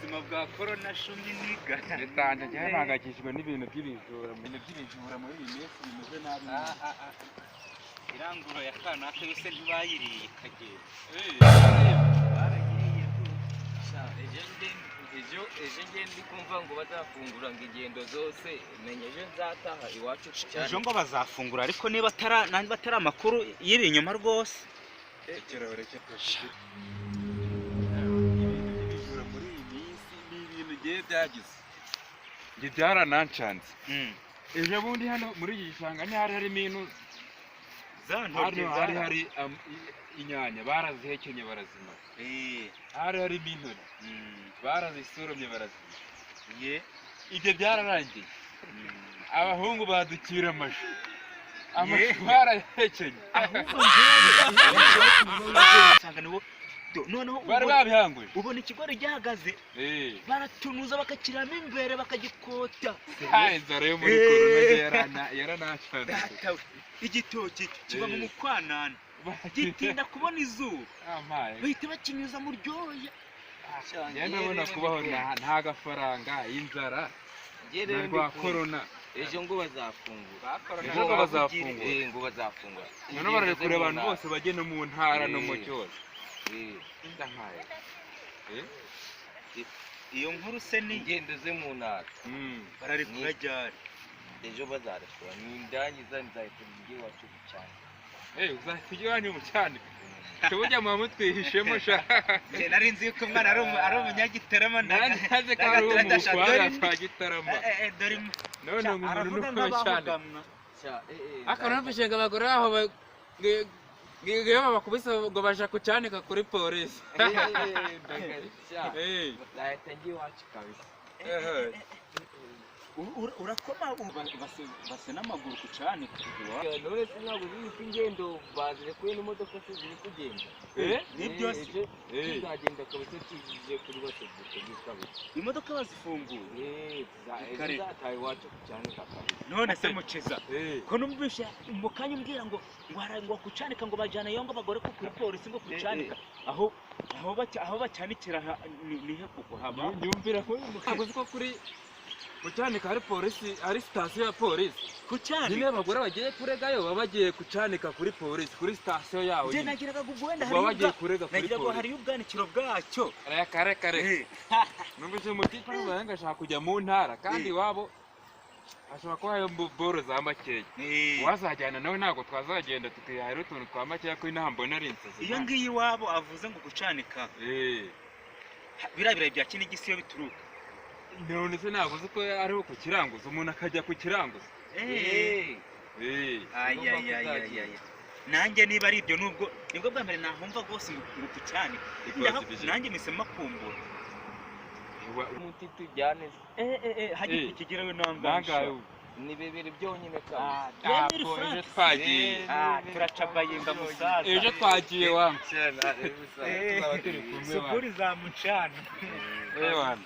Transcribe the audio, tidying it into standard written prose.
buzima bwa corona shumi niga Yatanje cyane mpangakishijwe n'ibintu by'ibijura muri iyi minsi bimeze nabi. iranguro ya kanaka yose ntibayiriye kagenda baragiriye ejo ngende kumva ngo bazafungura ngo ingendo zose menye ejo nzataha iwacu cyane. ejo ngo bazafungura ariko niba atari amakuru y'ibinyoma rwose. Byagize njye byaranancanze. Ejo bundi hano muri iki gishanga ntihari harimo inu hari inyanya barazihekenye barazimara. Hari harimo intoryi barazisoromye barazimara. Ibyo byararangiye. Abahungu badukira amashu barayahekenye. noneho bari babihanguje ubona ikigori gihagaze baratunuza bakakiramo imbere bakagikota. inzara yo muri corona yaranacanye. igitoki kiba mu mukwanana gitinda kubona izuba bahita bakinyuza mu ryoya. ndabona kubaho nta gafaranga y'inzara rwa corona. ejo ngo bazafungura ngo bazafungura none bararekura abantu bose bajye no mu ntara no mu cyose. iyo nkuru se ni ingendo ze mu ntara bararekura ryari? ejo bazarekura nindangiza nzahita mujyi wacu cyane. uzahita ujya iwanyu mu cyane tubujya mu mutwihishemo sha. nari nzi ko umwana ari umunyagitarama ntaze ko ari umutwara twa Gitarama. none umuntu nuko cyane akanumvishe ngo abagore baho ngiyo bakubise ngo baja kucanika kuri polisi. nzahita njye iwacu kabisa. urakoma base n'amaguru kucanika. none se ntabwo uzi ko ingendo bazirekuye n'imodoka se ziri kugenda. nibyo se tuzagenda kabisa tujije kuri bategeko kabisa. imodoka bazifunguye zataha iwacu kucanika kabisa. none se mukiza ko numvishe mu kanya umbwira ngo kucanika ngo bajyana yo ngo abagore ko kuri polisi ngo kucanika aho bacyanikira nihe kuko haba nyumvira ko uzi ko kuri kucanika hari polisi hari sitasiyo ya polisi. kucanika nyine abagore bagiye kuregayo baba bagiye kucanika kuri polisi kuri sitasiyo yawe. je nagiraga wenda baba bagiye kurega kuri nagira ngo polisi. hari ubwanikiro bwacyo. kare numvise umutipe n'ubuhanga ashaka kujya mu ntara kandi iwabo ashobora kuba ayo boro za makeya. wazajyana nawe ntabwo twazagenda tukihahira utuntu twa makeya ko inaha mbona ari insazi. iyo ngiyi iwabo avuze ngo gucanika birabira bya kinigisi iyo bituruka. none se ntabwo uzi ko ariho ku kiranguza umuntu akajya ku kiranguza. nanjye niba ari ibyo nibwo bwa mbere nahumva rwose ngo kucanika nanjye misema kumbura umuti tujyane hajya ikigerawe nangahe ni bibiri byonyine kabisa. ejo twagiye turacabayinga musaza. ejo twagiye wamwe sukuri za mucana. wana